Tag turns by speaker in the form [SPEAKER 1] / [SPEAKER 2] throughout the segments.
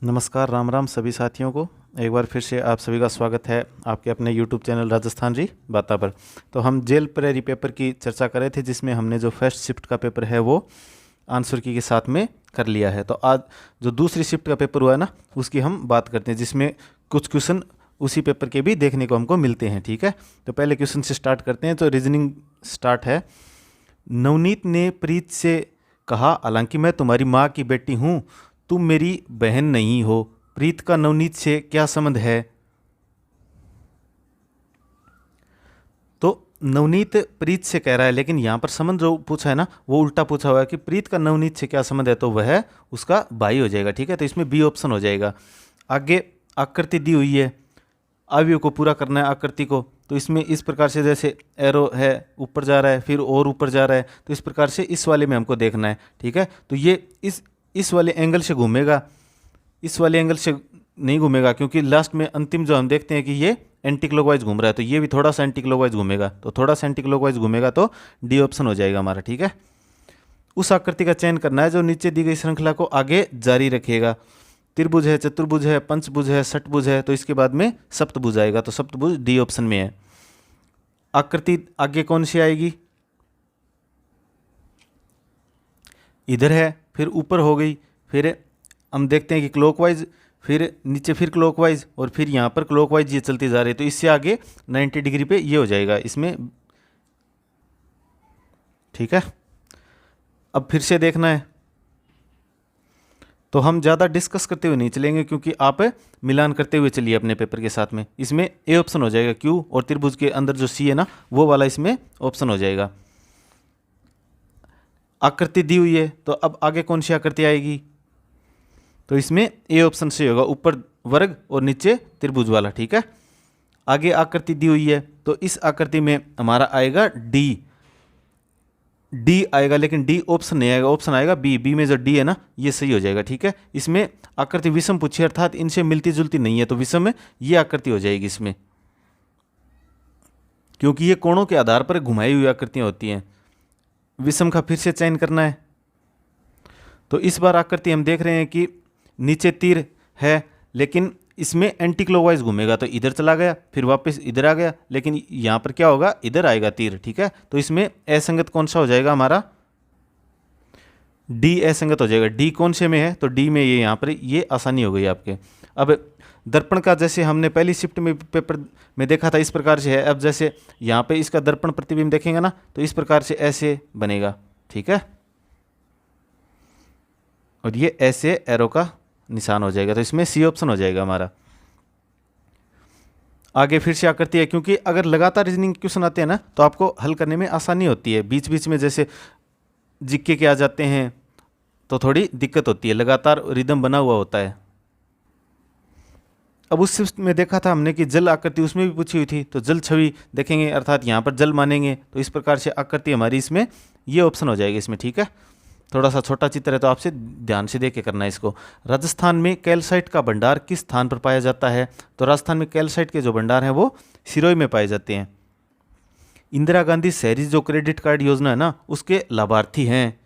[SPEAKER 1] नमस्कार, राम राम सभी साथियों को। एक बार फिर से आप सभी का स्वागत है आपके अपने YouTube चैनल राजस्थान री बाता पर। तो हम जेल प्रेरी पेपर की चर्चा कर रहे थे, जिसमें हमने जो फर्स्ट शिफ्ट का पेपर है वो आंसर की के साथ में कर लिया है। तो आज जो दूसरी शिफ्ट का पेपर हुआ है ना, उसकी हम बात करते हैं, जिसमें कुछ क्वेश्चन उसी पेपर के भी देखने को हमको मिलते हैं। ठीक है, तो पहले क्वेश्चन से स्टार्ट करते हैं। तो रीजनिंग स्टार्ट है। नवनीत ने प्रीत से कहा, हालांकि मैं तुम्हारी माँ की बेटी हूँ, तुम मेरी बहन नहीं हो। प्रीत का नवनीत से क्या संबंध है? तो नवनीत प्रीत से कह रहा है, लेकिन यहाँ पर संबंध जो पूछा है ना, वो उल्टा पूछा हुआ है कि प्रीत का नवनीत से क्या संबंध है, तो वह उसका भाई हो जाएगा। ठीक है, तो इसमें बी ऑप्शन हो जाएगा। आगे आकृति दी हुई है, अवयव को पूरा करना है आकृति को। तो इसमें इस प्रकार से जैसे एरो है, ऊपर जा रहा है, फिर और ऊपर जा रहा है, तो इस प्रकार से इस वाले में हमको देखना है। ठीक है, तो ये इस वाले एंगल से घूमेगा, इस वाले एंगल से नहीं घूमेगा, क्योंकि लास्ट में अंतिम जो हम देखते हैं कि ये एंटी क्लॉकवाइज घूम रहा है, तो ये भी थोड़ा सा एंटी क्लॉकवाइज घूमेगा। तो थोड़ा सा एंटी क्लॉकवाइज घूमेगा, तो डी ऑप्शन हो जाएगा हमारा। ठीक है, उस आकृति का चयन करना है जो नीचे दी गई श्रृंखला को आगे जारी रखेगा। त्रिभुज है, चतुर्भुज है, पंचभुज है, षटभुज है, तो इसके बाद में सप्तभुज आएगा। तो सप्तभुज डी ऑप्शन में है। आकृति आगे कौन सी आएगी? इधर है, फिर ऊपर हो गई, फिर हम देखते हैं कि क्लॉकवाइज, फिर नीचे फिर क्लॉकवाइज, और फिर यहाँ पर क्लॉकवाइज ये चलती जा रही है। तो इससे आगे 90 डिग्री पे ये हो जाएगा इसमें। ठीक है, अब फिर से देखना है, तो हम ज़्यादा डिस्कस करते हुए नहीं चलेंगे, क्योंकि आप मिलान करते हुए चलिए अपने पेपर के साथ में। इसमें ए ऑप्शन हो जाएगा क्यू, और त्रिभुज के अंदर जो सी है ना, वो वाला इसमें ऑप्शन हो जाएगा। आकृति दी हुई है, तो अब आगे कौन सी आकृति आएगी? तो इसमें ए ऑप्शन से होगा, ऊपर वर्ग और नीचे त्रिभुज वाला। ठीक है, आगे आकृति दी हुई है, तो इस आकृति में हमारा आएगा डी आएगा, लेकिन डी ऑप्शन नहीं आएगा, ऑप्शन आएगा बी में जो डी है ना, ये सही हो जाएगा। ठीक है, इसमें आकृति विषम पूछी, अर्थात इनसे मिलती जुलती नहीं है, तो विषम में ये आकृति हो जाएगी इसमें, क्योंकि ये कोणों के आधार पर घुमाई हुई आकृतियां होती हैं। विषम का फिर से चयन करना है। तो इस बार आकृति हम देख रहे हैं कि नीचे तीर है, लेकिन इसमें एंटी क्लॉकवाइज घूमेगा, तो इधर चला गया, फिर वापस इधर आ गया, लेकिन यहाँ पर क्या होगा, इधर आएगा तीर। ठीक है, तो इसमें असंगत कौन सा हो जाएगा हमारा? डी असंगत हो जाएगा। डी कौन से में है? तो डी में ये यहाँ पर ये आसानी हो गई आपके। अब दर्पण का जैसे हमने पहली शिफ्ट में पेपर में देखा था, इस प्रकार से है। अब जैसे यहाँ पे इसका दर्पण प्रतिबिंब देखेंगे ना, तो इस प्रकार से ऐसे बनेगा। ठीक है, और ये ऐसे एरो का निशान हो जाएगा, तो इसमें सी ऑप्शन हो जाएगा हमारा। आगे फिर से आकृति है, क्योंकि अगर लगातार रीजनिंग क्वेश्चन आते हैं ना, तो आपको हल करने में आसानी होती है। बीच बीच में जैसे जिक्के के आ जाते हैं, तो थोड़ी दिक्कत होती है, लगातार रिदम बना हुआ होता है। अब उस शिफ्ट में देखा था हमने कि जल आकृति उसमें भी पूछी हुई थी, तो जल छवि देखेंगे, अर्थात यहाँ पर जल मानेंगे, तो इस प्रकार से आकृति हमारी इसमें ये ऑप्शन हो जाएगी इसमें। ठीक है, थोड़ा सा छोटा चित्र है, तो आपसे ध्यान से देख के करना है इसको। राजस्थान में कैल्साइट का भंडार किस स्थान पर पाया जाता है? तो राजस्थान में कैल्साइट के जो भंडार हैं वो सिरोही में पाए जाते हैं। इंदिरा गांधी शहरी जो क्रेडिट कार्ड योजना है ना, उसके लाभार्थी हैं।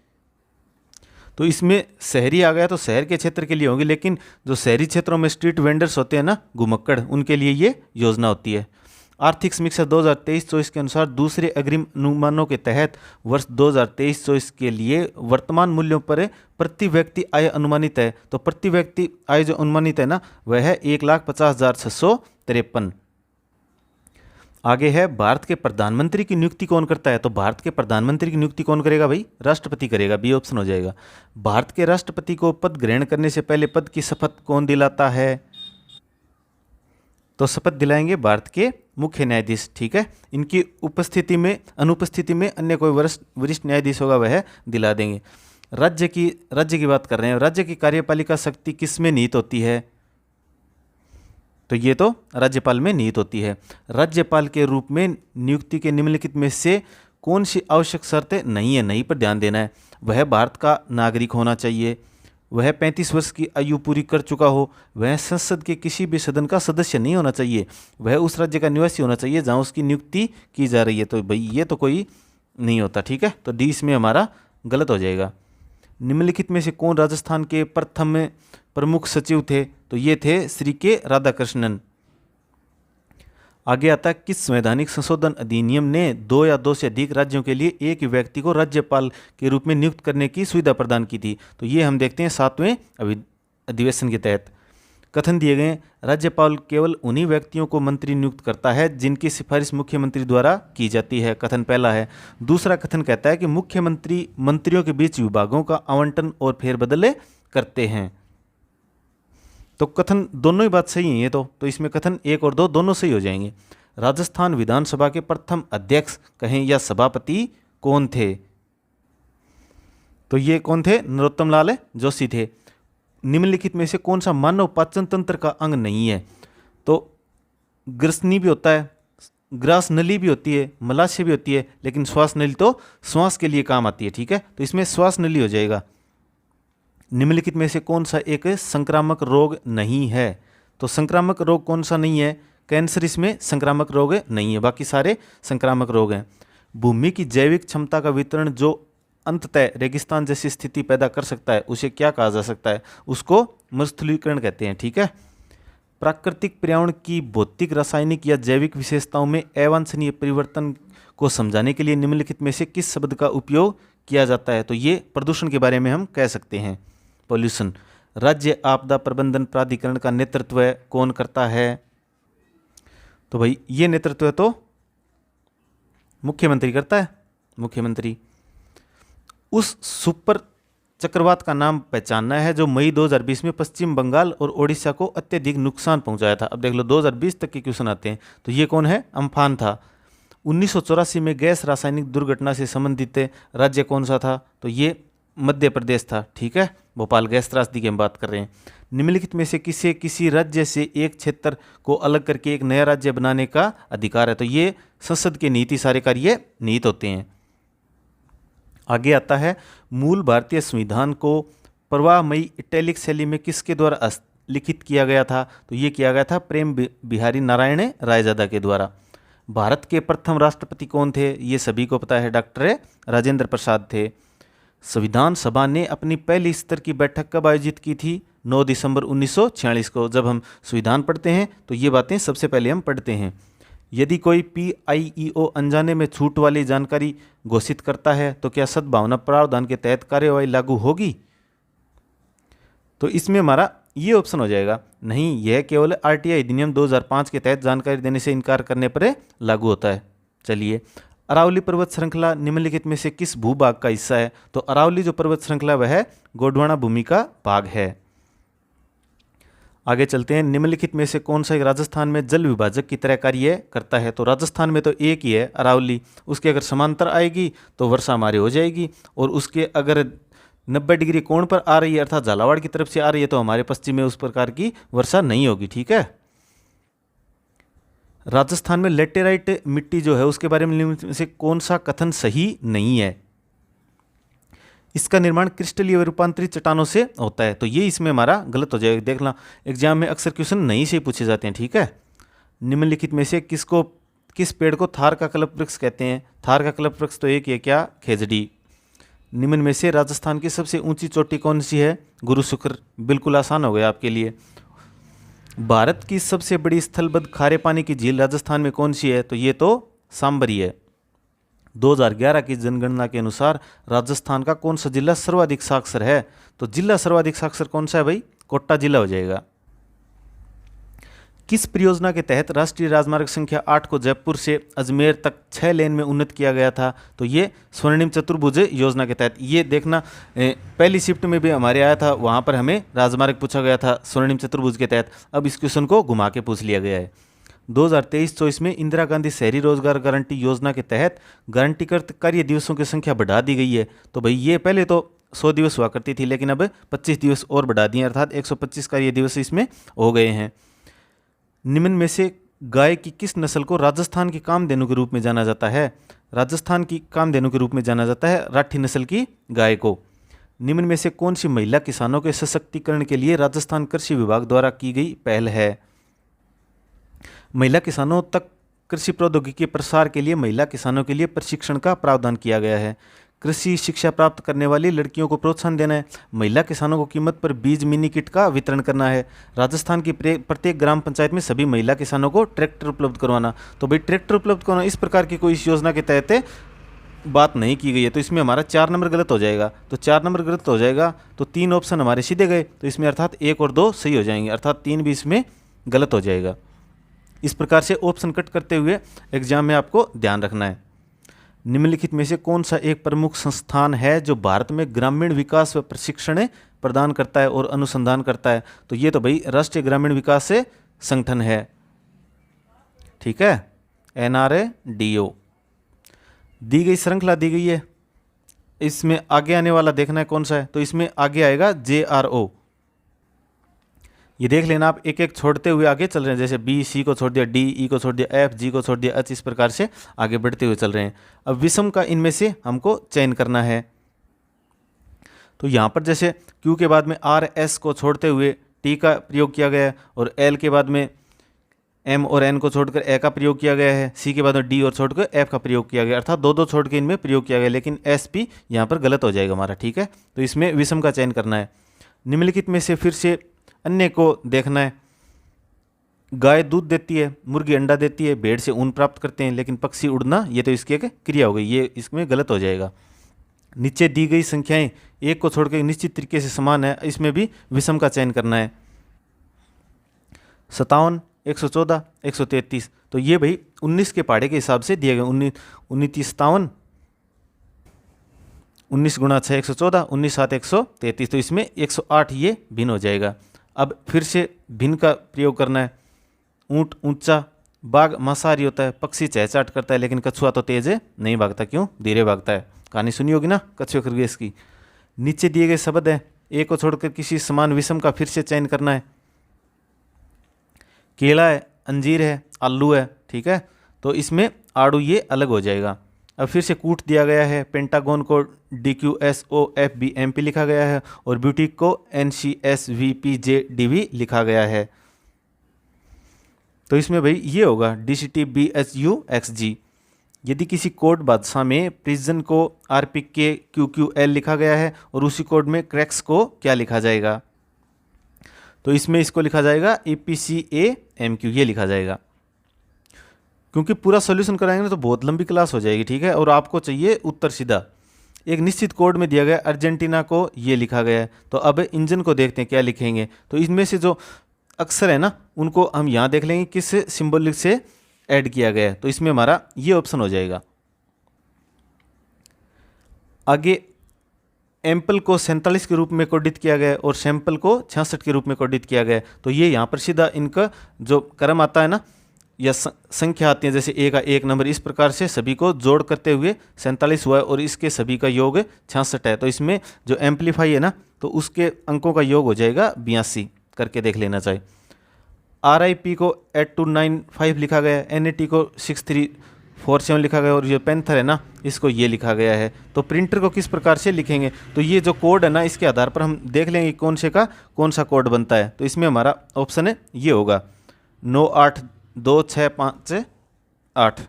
[SPEAKER 1] तो इसमें शहरी आ गया, तो शहर के क्षेत्र के लिए होंगे, लेकिन जो शहरी क्षेत्रों में स्ट्रीट वेंडर्स होते हैं ना, घुमक्कड़, उनके लिए ये योजना होती है। आर्थिक समीक्षा 2023-24 के अनुसार दूसरे अग्रिम अनुमानों के तहत वर्ष 2023-24 के लिए वर्तमान मूल्यों पर प्रति व्यक्ति आय अनुमानित है। तो प्रति व्यक्ति आय जो अनुमानित है ना, वह है 1,50,653। आगे है, भारत के प्रधानमंत्री की नियुक्ति कौन करता है? तो भारत के प्रधानमंत्री की नियुक्ति कौन करेगा भाई? राष्ट्रपति करेगा, बी ऑप्शन हो जाएगा। भारत के राष्ट्रपति को पद ग्रहण करने से पहले पद की शपथ कौन दिलाता है? तो शपथ दिलाएंगे भारत के मुख्य न्यायाधीश। ठीक है, इनकी उपस्थिति में, अनुपस्थिति में अन्य कोई वरिष्ठ न्यायाधीश होगा, वह दिला देंगे। राज्य की बात कर रहे हैं। राज्य की कार्यपालिका शक्ति किस में निहित होती है? तो ये तो राज्यपाल में निहित होती है। राज्यपाल के रूप में नियुक्ति के निम्नलिखित में से कौन सी आवश्यक शर्तें नहीं है? नहीं पर ध्यान देना है। वह भारत का नागरिक होना चाहिए, वह 35 वर्ष की आयु पूरी कर चुका हो, वह संसद के किसी भी सदन का सदस्य नहीं होना चाहिए, वह उस राज्य का निवासी होना चाहिए जहां उसकी नियुक्ति की जा रही है। तो भाई ये तो कोई नहीं होता। ठीक है, तो डी इसमें हमारा गलत हो जाएगा। निम्नलिखित में से कौन राजस्थान के प्रथम प्रमुख सचिव थे? तो ये थे श्री के राधाकृष्णन। आगे आता है, किस संवैधानिक संशोधन अधिनियम ने 2 या 2 से अधिक राज्यों के लिए एक ही व्यक्ति को राज्यपाल के रूप में नियुक्त करने की सुविधा प्रदान की थी? तो ये हम देखते हैं 7वें अधिवेशन के तहत। कथन दिए गए, राज्यपाल केवल उन्हीं व्यक्तियों को मंत्री नियुक्त करता है जिनकी सिफारिश मुख्यमंत्री द्वारा की जाती है। कथन पहला है। दूसरा कथन कहता है कि मुख्यमंत्री मंत्रियों के बीच विभागों का आवंटन और फेरबदल करते हैं। तो कथन दोनों ही बात सही है ये तो इसमें कथन 1 और 2 दोनों सही हो जाएंगे। राजस्थान विधानसभा के प्रथम अध्यक्ष कहें या सभापति कौन थे? तो ये कौन थे? नरोत्तम लाल जोशी थे। निम्नलिखित में से कौन सा मानव पाचन तंत्र का अंग नहीं है? तो ग्रसनी भी होता है, ग्रास नली भी होती है, मलाशय भी होती है, लेकिन श्वास नली तो श्वास के लिए काम आती है। ठीक है, तो इसमें श्वास नली हो जाएगा। निम्नलिखित में से कौन सा एक संक्रामक रोग नहीं है? तो संक्रामक रोग कौन सा नहीं है? कैंसर इसमें संक्रामक रोग नहीं है, बाकी सारे संक्रामक रोग हैं। भूमि की जैविक क्षमता का वितरण जो अंततः रेगिस्तान जैसी स्थिति पैदा कर सकता है उसे क्या कहा जा सकता है? उसको मरुस्थलीकरण कहते हैं। ठीक है। प्राकृतिक पर्यावरण की भौतिक, रासायनिक या जैविक विशेषताओं में अवांछनीय परिवर्तन को समझाने के लिए निम्नलिखित में से किस शब्द का उपयोग किया जाता है? तो ये प्रदूषण के बारे में हम कह सकते हैं, पॉल्यूशन। राज्य आपदा प्रबंधन प्राधिकरण का नेतृत्व कौन करता है? तो भाई ये नेतृत्व तो मुख्यमंत्री करता है, मुख्यमंत्री। उस सुपर चक्रवात का नाम पहचानना है जो मई 2020 में पश्चिम बंगाल और ओडिशा को अत्यधिक नुकसान पहुंचाया था। अब देख लो 2020 तक के क्वेश्चन आते हैं। तो ये कौन है? अम्फान था। 1984 में गैस रासायनिक दुर्घटना से संबंधित राज्य कौन सा था? तो ये मध्य प्रदेश था। ठीक है, भोपाल गैस त्रासदी की हम बात कर रहे हैं। निम्नलिखित में से किसी राज्य से एक क्षेत्र को अलग करके एक नया राज्य बनाने का अधिकार है? तो ये संसद के नीति सारे कार्य नीत होते हैं। आगे आता है, मूल भारतीय संविधान को प्रवाहमयी इटैलिक शैली में किसके द्वारा लिखित किया गया था? तो ये किया गया था प्रेम बिहारी नारायण रायजादा के द्वारा। भारत के प्रथम राष्ट्रपति कौन थे? ये सभी को पता है, डॉक्टर राजेंद्र प्रसाद थे। संविधान सभा ने अपनी पहली स्तर की बैठक कब आयोजित की थी? 9 दिसंबर 1946 को। जब हम संविधान पढ़ते हैं तो ये बातें सबसे पहले हम पढ़ते हैं। यदि कोई PIEO अनजाने में छूट वाली जानकारी घोषित करता है तो क्या सद्भावना प्रावधान के तहत कार्यवाही लागू होगी? तो इसमें हमारा ये ऑप्शन हो जाएगा, नहीं, यह केवल RTI अधिनियम 2005 के तहत जानकारी देने से इनकार करने पर लागू होता है। चलिए, अरावली पर्वत श्रृंखला निम्नलिखित में से किस भूभाग का हिस्सा है? तो अरावली जो पर्वत श्रृंखला वह गोंडवाना भूमि का भाग है। आगे चलते हैं, निम्नलिखित में से कौन सा एक राजस्थान में जल विभाजक की तरह कार्य करता है? तो राजस्थान में तो एक ही है, अरावली। उसके अगर समांतर आएगी तो वर्षा हमारी हो जाएगी, और उसके अगर 90 डिग्री कोण पर आ रही है अर्थात झालावाड़ की तरफ से आ रही है तो हमारे पश्चिम में उस प्रकार की वर्षा नहीं होगी। ठीक है। राजस्थान में लेटेराइट मिट्टी जो है उसके बारे में से कौन सा कथन सही नहीं है? इसका निर्माण क्रिस्टलीय रूपांतरित चट्टानों से होता है। तो ये इसमें हमारा गलत हो जाएगा। देखना, एग्जाम में अक्सर क्वेश्चन नहीं से पूछे जाते हैं। ठीक है। निम्नलिखित में से किस पेड़ को थार का कल्प वृक्ष कहते हैं? थार का कल्प वृक्ष तो एक ही है, क्या? खेजड़ी। निम्न में से राजस्थान की सबसे ऊंची चोटी कौन सी है? गुरु शुक्र। बिल्कुल आसान हो गया आपके लिए। भारत की सबसे बड़ी स्थलबद्ध खारे पानी की झील राजस्थान में कौन सी है? तो ये तो सांबरी है। 2011 की जनगणना के अनुसार राजस्थान का कौन सा जिला सर्वाधिक साक्षर है? तो जिला सर्वाधिक साक्षर कौन सा है भाई? कोटा जिला हो जाएगा। किस परियोजना के तहत राष्ट्रीय राजमार्ग संख्या 8 को जयपुर से अजमेर तक 6 लेन में उन्नत किया गया था? तो ये स्वर्णिम चतुर्भुज योजना के तहत। ये देखना, पहली शिफ्ट में भी हमारे आया था, वहाँ पर हमें राजमार्ग पूछा गया था स्वर्णिम चतुर्भुज के तहत। अब इस क्वेश्चन को घुमा के पूछ लिया गया है। 2023-24 में इंदिरा गांधी शहरी रोजगार गारंटी योजना के तहत गारंटीकृत कार्य दिवसों की संख्या बढ़ा दी गई है। तो भाई ये पहले तो 100 दिवस हुआ करती थी, लेकिन अब 25 दिवस और बढ़ा दिए, अर्थात 125 कार्य दिवस इसमें हो गए हैं। निम्न में से गाय की किस नस्ल को राजस्थान की कामधेनु के रूप में जाना जाता है? राजस्थान की कामधेनु के रूप में जाना जाता है राठी नस्ल की गाय को। निम्न में से कौन सी महिला किसानों के सशक्तिकरण के लिए राजस्थान कृषि विभाग द्वारा की गई पहल है? महिला किसानों तक कृषि प्रौद्योगिकी के प्रसार के लिए महिला किसानों के लिए प्रशिक्षण का प्रावधान किया गया है। कृषि शिक्षा प्राप्त करने वाली लड़कियों को प्रोत्साहन देना है। महिला किसानों को कीमत पर बीज मिनी किट का वितरण करना है। राजस्थान की प्रत्येक ग्राम पंचायत में सभी महिला किसानों को ट्रैक्टर उपलब्ध करवाना। तो भाई ट्रैक्टर उपलब्ध करवाना इस प्रकार की कोई इस योजना के तहत बात नहीं की गई है, तो इसमें हमारा 4 नंबर गलत हो जाएगा। तो 4 नंबर गलत हो जाएगा तो 3 ऑप्शन हमारे सीधे गए, तो इसमें अर्थात 1 और 2 सही हो जाएंगे, अर्थात 3 भी इसमें गलत हो जाएगा। इस प्रकार से ऑप्शन कट करते हुए एग्जाम में आपको ध्यान रखना है। निम्नलिखित में से कौन सा एक प्रमुख संस्थान है जो भारत में ग्रामीण विकास व प्रशिक्षण प्रदान करता है और अनुसंधान करता है? तो ये तो भाई राष्ट्रीय ग्रामीण विकास से संगठन है, ठीक है, NRADO। दी गई श्रृंखला दी गई है, इसमें आगे आने वाला देखना है कौन सा है, तो इसमें आगे आएगा JRO। ये देख लेना आप, एक एक छोड़ते हुए आगे चल रहे हैं, जैसे B C को छोड़ दिया, D E को छोड़ दिया, F G को छोड़ दिया, H, इस प्रकार से आगे बढ़ते हुए चल रहे हैं। अब विषम का इनमें से हमको चयन करना है। तो यहाँ पर जैसे Q के बाद में R S को छोड़ते हुए T का प्रयोग किया गया है, और L के बाद में M और N को छोड़कर A का प्रयोग किया गया है, C के बाद में D और छोड़कर F का प्रयोग किया गया, अर्थात 2-2 छोड़ के इनमें प्रयोग किया गया, लेकिन S P यहाँ पर गलत हो जाएगा हमारा, ठीक है। तो इसमें विषम का चयन करना है। निम्नलिखित में से फिर से अन्य को देखना है। गाय दूध देती है, मुर्गी अंडा देती है, भेड़ से ऊन प्राप्त करते हैं, लेकिन पक्षी उड़ना, ये तो इसकी एक क्रिया हो गई, ये इसमें गलत हो जाएगा। नीचे दी गई संख्याएं एक को छोड़कर निश्चित तरीके से समान है, इसमें भी विषम का चयन करना है। 57, 114, 133, तो ये भाई 19 के पहाड़े के हिसाब से दिए गए। 19 57, 19 गुणा 6 114, 19 7 133, तो इसमें 108 ये भिन्न हो जाएगा। अब फिर से भिन्न का प्रयोग करना है। ऊंट ऊंचा, बाघ मांसाहारी होता है, पक्षी चहचहाट करता है, लेकिन कछुआ तो तेज है, नहीं भागता, क्यों? धीरे भागता है। कहानी सुनी होगी ना कछुए खरगोश की। नीचे दिए गए शब्द है, एक को छोड़कर किसी समान विषम का फिर से चयन करना है। केला है, अंजीर है, आलू है, ठीक है, तो इसमें आड़ू ये अलग हो जाएगा। अब फिर से कूट दिया गया है, पेंटागन को DQSOFBMP लिखा गया है, और ब्यूटिक को NCSVPJDV लिखा गया है। तो इसमें भाई ये होगा DCTBHUXG। यदि किसी कोड बादशाह में प्रिजन को RPKQQL लिखा गया है और उसी कोड में क्रैक्स को क्या लिखा जाएगा? तो इसमें इसको लिखा जाएगा APCAMQ, ये लिखा जाएगा। क्योंकि पूरा सॉल्यूशन कराएंगे ना तो बहुत लंबी क्लास हो जाएगी, ठीक है, और आपको चाहिए उत्तर सीधा। एक निश्चित कोड में दिया गया अर्जेंटीना को ये लिखा गया है, तो अब इंजन को देखते हैं क्या लिखेंगे। तो इनमें से जो अक्षर है ना उनको हम यहाँ देख लेंगे किस सिंबॉलिक से ऐड किया गया है, तो इसमें हमारा ये ऑप्शन हो जाएगा। आगे एम्पल को 47 के रूप में कोडित किया गया है और सैंपल को 66 के रूप में कोडित किया गया है। तो ये यहाँ पर सीधा इनका जो क्रम आता है ना या संख्या आती है, जैसे A का 1 नंबर, इस प्रकार से सभी को जोड़ करते हुए 47 हुआ है और इसके सभी का योग 66 है। तो इसमें जो एम्पलीफाई है ना तो उसके अंकों का योग हो जाएगा 82, करके देख लेना चाहिए। RIP को 8295 लिखा गया है, NAT को 6347 लिखा गया है, और ये पेंथर है ना इसको ये लिखा गया है। तो प्रिंटर को किस प्रकार से लिखेंगे, तो ये जो कोड है ना इसके आधार पर हम देख लेंगे कौन से का कौन सा कोड बनता है। तो इसमें हमारा ऑप्शन है ये होगा 982658।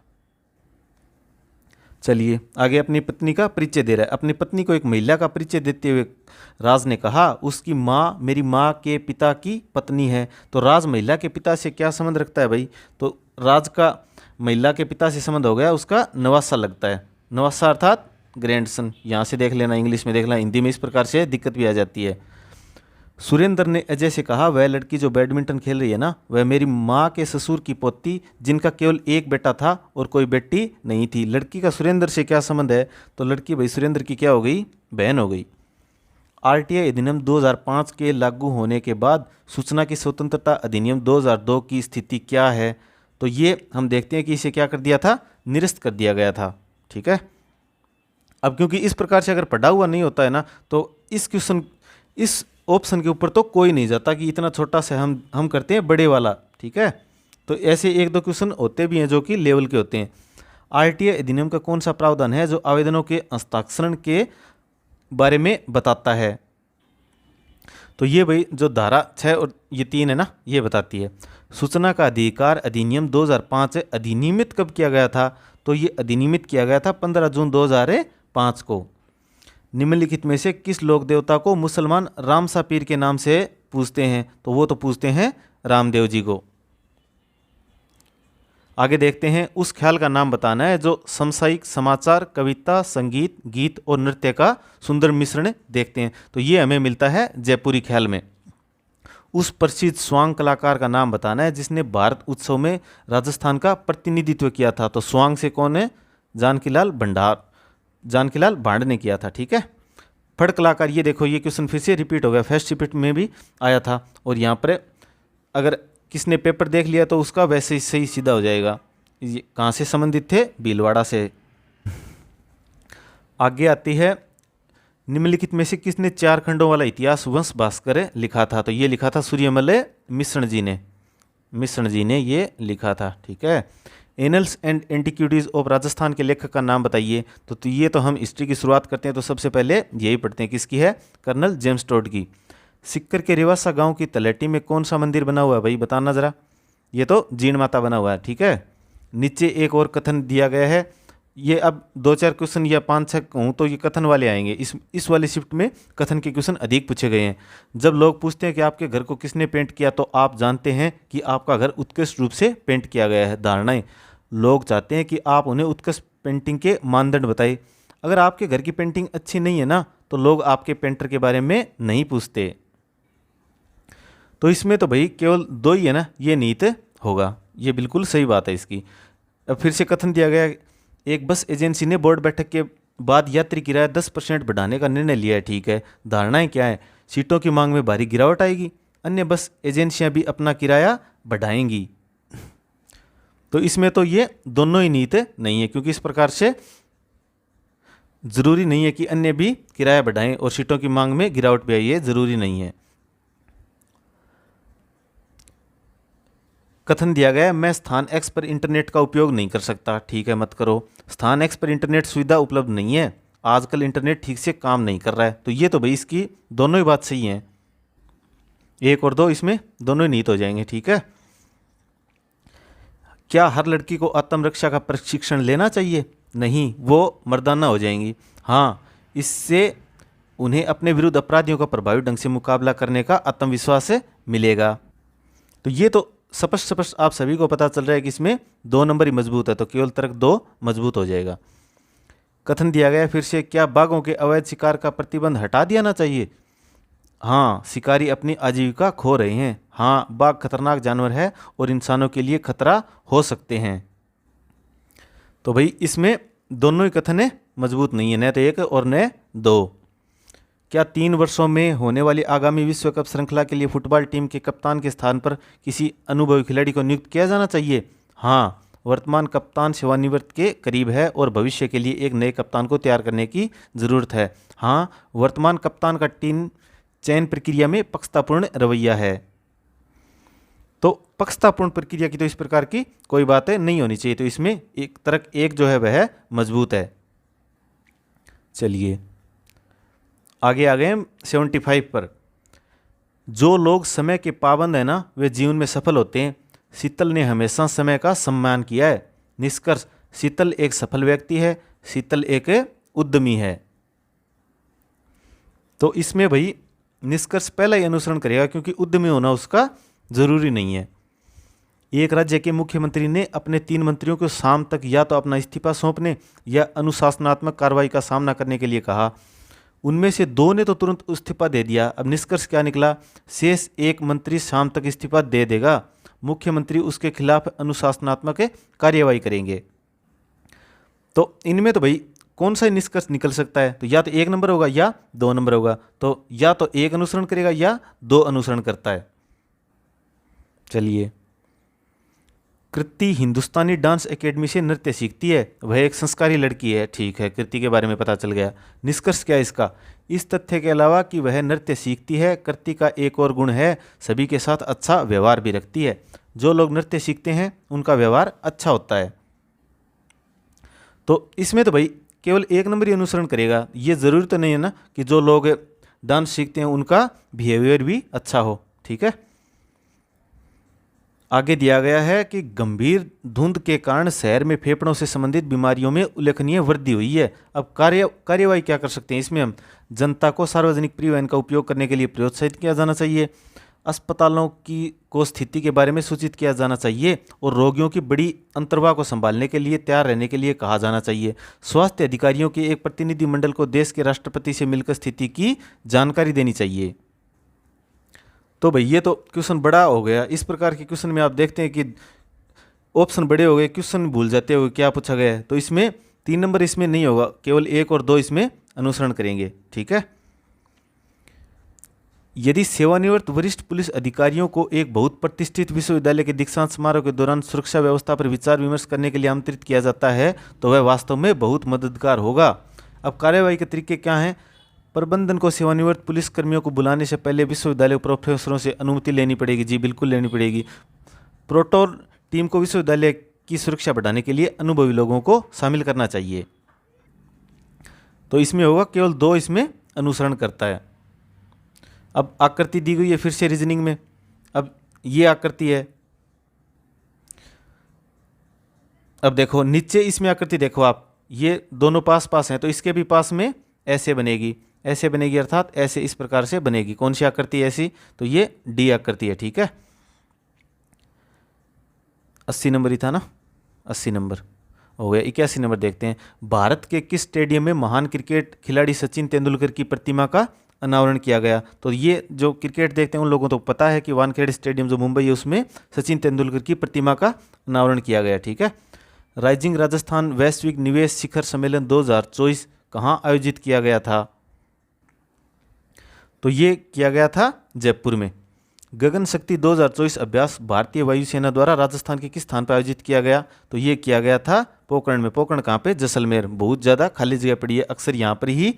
[SPEAKER 1] चलिए आगे अपनी पत्नी का परिचय दे रहा है। अपनी पत्नी को एक महिला का परिचय देते हुए राज ने कहा, उसकी माँ मेरी माँ के पिता की पत्नी है। तो राज महिला के पिता से क्या संबंध रखता है भाई? तो राज का महिला के पिता से संबंध हो गया उसका नवासा लगता है। नवासा अर्थात ग्रैंडसन। यहाँ से देख लेना, इंग्लिश में देख लेना, हिंदी में इस प्रकार से दिक्कत भी आ जाती है। सुरेंद्र ने अजय से कहा, वह लड़की जो बैडमिंटन खेल रही है ना वह मेरी माँ के ससुर की पोती, जिनका केवल एक बेटा था और कोई बेटी नहीं थी। लड़की का सुरेंद्र से क्या संबंध है? तो लड़की भाई सुरेंद्र की क्या हो गई? बहन हो गई। RTI अधिनियम 2005 के लागू होने के बाद सूचना की स्वतंत्रता अधिनियम 2002 की स्थिति क्या है? तो ये हम देखते हैं कि इसे क्या कर दिया था? निरस्त कर दिया गया था, ठीक है। अब क्योंकि इस प्रकार से अगर पढ़ा हुआ नहीं होता है ना तो इस क्वेश्चन इस ऑप्शन के ऊपर तो कोई नहीं जाता कि इतना छोटा सा हम करते हैं बड़े वाला, ठीक है। तो ऐसे 1-2 क्वेश्चन होते भी हैं जो कि लेवल के होते हैं। RTI अधिनियम का कौन सा प्रावधान है जो आवेदनों के हस्ताक्षरण के बारे में बताता है? तो ये भाई जो धारा 6 और ये 3 है ना ये बताती है। सूचना का अधिकार अधिनियम 2005 अधिनियमित कब किया गया था? तो ये अधिनियमित किया गया था 15 जून 2005 को। निम्नलिखित में से किस लोक देवता को मुसलमान रामसा पीर के नाम से पूजते हैं? तो वो तो पूजते हैं रामदेव जी को। आगे देखते हैं, उस ख्याल का नाम बताना है जो समसामयिक समाचार, कविता, संगीत, गीत और नृत्य का सुंदर मिश्रण देखते हैं। तो ये हमें मिलता है जयपुरी ख्याल में। उस प्रसिद्ध स्वांग कलाकार का नाम बताना है जिसने भारत उत्सव में राजस्थान का प्रतिनिधित्व किया था। तो स्वांग से कौन है? जानकीलाल भांड ने किया था। ठीक है। फड़ कलाकार, ये देखो ये क्वेश्चन फिर से रिपीट हो गया, फर्स्ट रिपीट में भी आया था और यहाँ पर अगर किसने पेपर देख लिया तो उसका वैसे ही सही सीधा हो जाएगा। ये कहाँ से संबंधित थे? भीलवाड़ा से। आगे आती है, निम्नलिखित में से किसने 4 खंडों वाला इतिहास वंश भास्कर लिखा था? तो ये लिखा था सूर्यमल मिश्रण जी ने ये लिखा था। ठीक है। Annuls and antiquities of Rajasthan के लेखक का नाम बताइए। तो ये तो हम हिस्ट्री की शुरुआत करते हैं तो सबसे पहले यही पढ़ते हैं, किसकी है? कर्नल जेम्स टोड की। सिक्कर के रिवासा गांव की तलहटी में कौन सा मंदिर बना हुआ है भाई, बताना जरा। ये तो जीण माता बना हुआ है। ठीक है। नीचे एक और कथन दिया गया है, ये अब 2-4 क्वेश्चन या 5-6 कहूँ तो ये कथन वाले आएंगे। इस वाली शिफ्ट में कथन के क्वेश्चन अधिक पूछे गए हैं। जब लोग पूछते हैं कि आपके घर को किसने पेंट किया, तो आप जानते हैं कि आपका घर उत्कृष्ट रूप से पेंट किया गया है। धारणाएं, लोग चाहते हैं कि आप उन्हें उत्कृष्ट पेंटिंग के मानदंड बताएं। अगर आपके घर की पेंटिंग अच्छी नहीं है ना, तो लोग आपके पेंटर के बारे में नहीं पूछते। तो इसमें तो भाई केवल 2 ही है ना, ये नीत होगा। ये बिल्कुल सही बात है इसकी। अब फिर से कथन दिया गया, एक बस एजेंसी ने बोर्ड बैठक के बाद यात्री किराया 10% बढ़ाने का निर्णय लिया है। ठीक है। धारणाएं क्या है? सीटों की मांग में भारी गिरावट आएगी, अन्य बस एजेंसियां भी अपना किराया बढ़ाएंगी। तो इसमें तो ये दोनों ही नीत नहीं है, क्योंकि इस प्रकार से जरूरी नहीं है कि अन्य भी किराया बढ़ाएं और सीटों की मांग में गिरावट भी आई है, जरूरी नहीं है। कथन दिया गया है, मैं स्थान X पर इंटरनेट का उपयोग नहीं कर सकता। ठीक है, मत करो। स्थान X पर इंटरनेट सुविधा उपलब्ध नहीं है, आजकल इंटरनेट ठीक से काम नहीं कर रहा है। तो ये तो भाई इसकी दोनों ही बात सही है। 1 और 2 इसमें दोनों ही नीत हो जाएंगे। ठीक है। क्या हर लड़की को आत्मरक्षा का प्रशिक्षण लेना चाहिए? नहीं, वो मर्दाना हो जाएंगी। हाँ, इससे उन्हें अपने विरुद्ध अपराधियों का प्रभावी ढंग से मुकाबला करने का आत्मविश्वास मिलेगा। तो ये तो स्पष्ट आप सभी को पता चल रहा है कि इसमें 2 नंबर ही मजबूत है, तो केवल तर्क 2 मजबूत हो जाएगा। कथन दिया गया फिर से, क्या बाघों के अवैध शिकार का प्रतिबंध हटा दिया चाहिए? हाँ, शिकारी अपनी आजीविका खो रहे हैं। हाँ, बाघ खतरनाक जानवर है और इंसानों के लिए खतरा हो सकते हैं। तो भाई इसमें दोनों ही कथन मजबूत नहीं है, न तो 1 और न 2। क्या 3 वर्षों में होने वाली आगामी विश्व कप श्रृंखला के लिए फुटबॉल टीम के कप्तान के स्थान पर किसी अनुभवी खिलाड़ी को नियुक्त किया जाना चाहिए? हाँ, वर्तमान कप्तान सेवानिवृत्त के करीब है और भविष्य के लिए एक नए कप्तान को तैयार करने की ज़रूरत है। हाँ, वर्तमान कप्तान का टीम चयन प्रक्रिया में पक्षतापूर्ण रवैया है। तो पक्षतापूर्ण प्रक्रिया की तो इस प्रकार की कोई बातें नहीं होनी चाहिए। तो इसमें एक तर्क 1 जो है वह मजबूत है। चलिए आगे आ गए हम 75 पर। जो लोग समय के पाबंद है ना, वे जीवन में सफल होते हैं। शीतल ने हमेशा समय का सम्मान किया है। निष्कर्ष, शीतल एक सफल व्यक्ति है, शीतल एक उद्यमी है। तो इसमें भाई निष्कर्ष पहला ही अनुसरण करेगा, क्योंकि उद्यमी होना उसका जरूरी नहीं है। एक राज्य के मुख्यमंत्री ने अपने 3 मंत्रियों को शाम तक या तो अपना इस्तीफा सौंपने या अनुशासनात्मक कार्रवाई का सामना करने के लिए कहा। उनमें से 2 ने तो तुरंत इस्तीफा दे दिया। अब निष्कर्ष क्या निकला? शेष 1 मंत्री शाम तक इस्तीफा दे देगा, मुख्यमंत्री उसके खिलाफ अनुशासनात्मक कार्रवाई करेंगे। तो इनमें तो भाई कौन सा निष्कर्ष निकल सकता है? तो या तो 1 नंबर होगा या 2 नंबर होगा। तो या तो 1 अनुसरण करेगा या 2 अनुसरण करता है। चलिए, कृति हिंदुस्तानी डांस एकेडमी से नृत्य सीखती है, वह एक संस्कारी लड़की है। ठीक है, कृति के बारे में पता चल गया। निष्कर्ष क्या है इसका? इस तथ्य के अलावा कि वह नृत्य सीखती है, कृति का एक और गुण है, सभी के साथ अच्छा व्यवहार भी रखती है। जो लोग नृत्य सीखते हैं उनका व्यवहार अच्छा होता है। तो इसमें तो भाई केवल 1 नंबर ही अनुसरण करेगा। ये जरूरी तो नहीं है ना कि जो लोग डांस सीखते हैं उनका बिहेवियर भी अच्छा हो। ठीक है, आगे दिया गया है कि गंभीर धुंध के कारण शहर में फेफड़ों से संबंधित बीमारियों में उल्लेखनीय वृद्धि हुई है। अब कार्यवाही क्या कर सकते हैं, इसमें हम जनता को सार्वजनिक परिवहन का उपयोग करने के लिए प्रोत्साहित किया जाना चाहिए, अस्पतालों को स्थिति के बारे में सूचित किया जाना चाहिए और रोगियों की बड़ी अंतर्वाह को संभालने के लिए तैयार रहने के लिए कहा जाना चाहिए। स्वास्थ्य अधिकारियों के एक प्रतिनिधिमंडल को देश के राष्ट्रपति से मिलकर स्थिति की जानकारी देनी चाहिए। तो भाई ये तो क्वेश्चन बड़ा हो गया। इस प्रकार के क्वेश्चन में आप देखते हैं कि ऑप्शन बड़े हो गए, क्वेश्चन भूल जाते हो क्या पूछा गया है। तो इसमें 3 नंबर इसमें नहीं होगा, केवल 1 और 2 इसमें अनुसरण करेंगे। ठीक है। यदि सेवानिवृत्त वरिष्ठ पुलिस अधिकारियों को एक बहुत प्रतिष्ठित विश्वविद्यालय के दीक्षांत समारोह के दौरान सुरक्षा व्यवस्था पर विचार विमर्श करने के लिए आमंत्रित किया जाता है तो वह वास्तव में बहुत मददगार होगा। अब कार्यवाही के तरीके क्या हैं? प्रबंधन को सेवानिवृत्त पुलिस कर्मियों को बुलाने से पहले विश्वविद्यालय प्रोफेसरों से अनुमति लेनी पड़ेगी। जी बिल्कुल लेनी पड़ेगी। प्रोटोर टीम को विश्वविद्यालय की सुरक्षा बढ़ाने के लिए अनुभवी लोगों को शामिल करना चाहिए। तो इसमें होगा केवल 2 इसमें अनुसरण करता है। अब आकृति दी गई है फिर से रीजनिंग में। अब ये आकृति है, अब देखो नीचे इसमें आकृति देखो आप, ये दोनों पास पास हैं तो इसके भी पास में ऐसे बनेगी, ऐसे बनेगी, अर्थात ऐसे इस प्रकार से बनेगी। कौन सी आकृति ऐसी? तो ये डी आकृति है। ठीक है। 80 नंबर ही था ना, 80 नंबर हो गया। 81 नंबर देखते हैं। भारत के किस स्टेडियम में महान क्रिकेट खिलाड़ी सचिन तेंदुलकर की प्रतिमा का अनावरण किया गया? तो ये जो क्रिकेट देखते हैं उन लोगों को तो पता है कि वानखेड़े स्टेडियम जो मुंबई है उसमें सचिन तेंदुलकर की प्रतिमा का अनावरण किया गया। ठीक है। राइजिंग राजस्थान वैश्विक निवेश शिखर सम्मेलन 2024 कहाँ आयोजित किया गया था? तो ये किया गया था जयपुर में। गगन शक्ति 2024 अभ्यास भारतीय वायुसेना द्वारा राजस्थान के किस स्थान पर आयोजित किया गया? तो ये किया गया था पोखरण में। पोखरण कहाँ पे? जैसलमेर। बहुत ज़्यादा खाली जगह पड़ी है, अक्सर यहाँ पर ही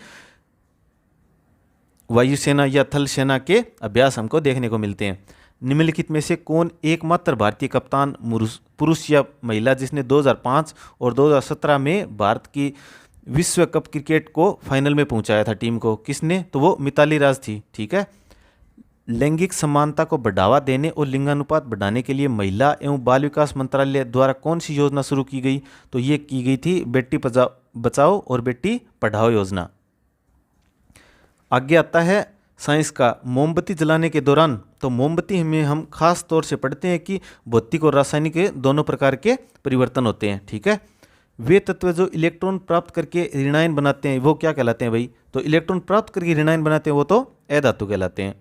[SPEAKER 1] वायुसेना या थल सेना के अभ्यास हमको देखने को मिलते हैं। निम्नलिखित में से कौन एकमात्र भारतीय कप्तान पुरुष या महिला जिसने 2005 और 2017 में भारत की विश्व कप क्रिकेट को फाइनल में पहुंचाया था टीम को? किसने? तो वो मिताली राज थी। ठीक है। लैंगिक समानता को बढ़ावा देने और लिंगानुपात बढ़ाने के लिए महिला एवं बाल विकास मंत्रालय द्वारा कौन सी योजना शुरू की गई? तो ये की गई थी बेटी बचाओ और बेटी पढ़ाओ योजना। आगे आता है साइंस का मोमबत्ती जलाने के दौरान। तो मोमबत्ती में हम खास तौर से पढ़ते हैं कि भौतिक और रासायनिक दोनों प्रकार के परिवर्तन होते हैं। ठीक है। वे तत्व जो इलेक्ट्रॉन प्राप्त करके ऋणायन बनाते हैं वो क्या कहलाते हैं भाई? तो इलेक्ट्रॉन प्राप्त करके ऋणायन बनाते हैं वो तो अधातु कहलाते हैं।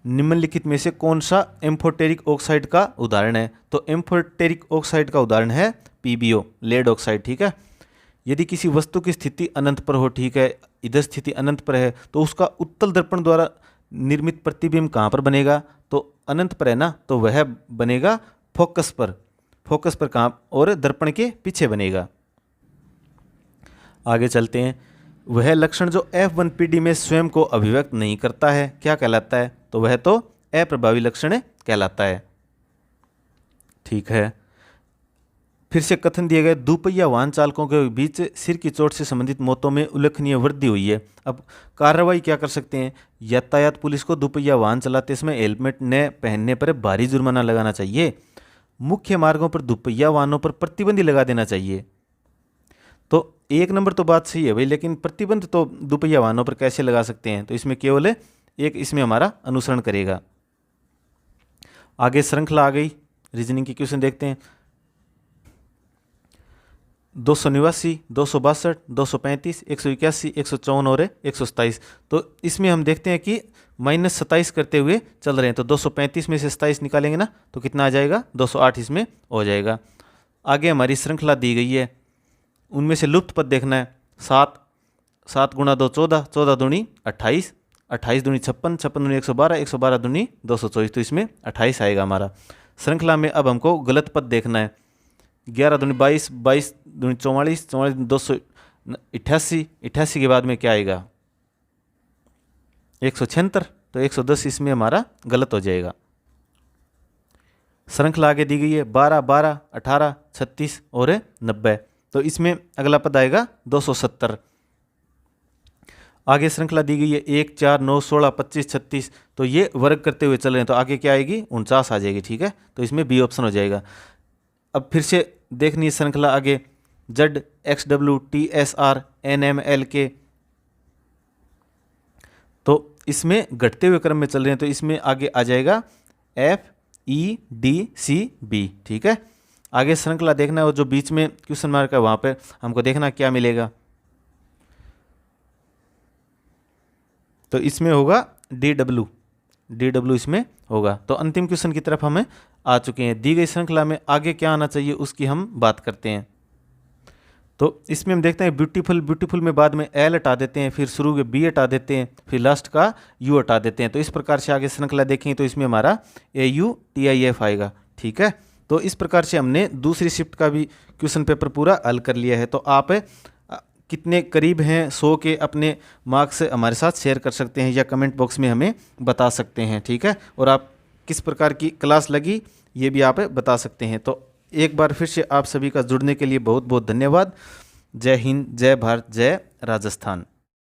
[SPEAKER 1] निम्नलिखित में से कौन सा एम्फोटेरिक ऑक्साइड का उदाहरण है? तो एम्फोटेरिक ऑक्साइड का उदाहरण है पीबीओ, लेड ऑक्साइड। ठीक है। यदि किसी वस्तु की स्थिति अनंत पर हो, ठीक है, इधर स्थिति अनंत पर है, तो उसका उत्तल दर्पण द्वारा निर्मित प्रतिबिंब कहाँ पर बनेगा? तो अनंत पर है ना, तो वह बनेगा फोकस पर। फोकस पर कहाँ? और दर्पण के पीछे बनेगा। आगे चलते हैं। वह लक्षण जो F1PD में स्वयं को अभिव्यक्त नहीं करता है क्या कहलाता है? तो वह तो अप्रभावी लक्षण कहलाता है। ठीक है। फिर से कथन दिए गए दुपहिया वाहन चालकों के बीच सिर की चोट से संबंधित मौतों में उल्लेखनीय वृद्धि हुई है। अब कार्रवाई क्या कर सकते हैं? यातायात पुलिस को दुपहिया वाहन चलाते समय हेलमेट न पहनने पर भारी जुर्माना लगाना चाहिए। मुख्य मार्गों पर दुपहिया वाहनों पर प्रतिबंध लगा देना चाहिए। तो 1 नंबर तो बात सही है भाई, लेकिन प्रतिबंध तो दुपहिया वाहनों पर कैसे लगा सकते हैं? तो इसमें केवल एक इसमें हमारा अनुसरण करेगा। आगे श्रृंखला आ गई, रीजनिंग की क्वेश्चन देखते हैं। 289, 262, 235, 181, 154 और 127। तो इसमें हम देखते हैं कि -27 करते हुए चल रहे हैं। तो 235 में से 27 निकालेंगे ना तो कितना आ जाएगा? 208 इसमें हो जाएगा। आगे हमारी श्रृंखला दी गई है, उनमें से लुप्त पद देखना है। 7 गुणा 2 14, 14 दूनी 28, 28 दूनी 56, 56 दूनी 112, 112 दूनी 224। तो इसमें 28 आएगा हमारा। श्रृंखला में अब हमको गलत पद देखना है। 11 दूनी 22, 22 दूनी 44, 44 दूनी 288, 88 के बाद में क्या आएगा? 176। तो 110 इसमें हमारा गलत हो जाएगा। श्रृंखला आगे दी गई है 12, 12, 18, 36 और 90। तो इसमें अगला पद आएगा 270। आगे श्रृंखला दी गई है 1, 4, 9, 16, 25, 36। तो ये वर्ग करते हुए चल रहे हैं, तो आगे क्या आएगी 49 आ जाएगी, ठीक है। तो इसमें बी ऑप्शन हो जाएगा। अब फिर से देखनी है श्रृंखला आगे, Z X W T S R N M L के, तो इसमें घटते हुए क्रम में चल रहे हैं, तो इसमें आगे आ जाएगा F E D C B, ठीक है। आगे श्रृंखला देखना है और जो बीच में क्वेश्चन मार्क है वहां पे हमको देखना क्या मिलेगा। तो इसमें होगा डी डब्ल्यू इसमें होगा। तो अंतिम क्वेश्चन की तरफ हमें आ चुके हैं। दी गई श्रृंखला में आगे क्या आना चाहिए उसकी हम बात करते हैं। तो इसमें हम देखते हैं ब्यूटीफुल में बाद में एल हटा देते हैं, फिर शुरू के बी हटा देते हैं, फिर लास्ट का यू हटा देते हैं। तो इस प्रकार से आगे श्रृंखला देखेंगे तो इसमें हमारा AUTIF आएगा, ठीक है। तो इस प्रकार से हमने दूसरी शिफ्ट का भी क्वेश्चन पेपर पूरा हल कर लिया है। तो आप कितने करीब हैं 100 के अपने मार्क्स हमारे साथ शेयर कर सकते हैं या कमेंट बॉक्स में हमें बता सकते हैं, ठीक है। और आप किस प्रकार की क्लास लगी ये भी आप बता सकते हैं। तो एक बार फिर से आप सभी का जुड़ने के लिए बहुत बहुत धन्यवाद। जय हिंद, जय भारत, जय राजस्थान।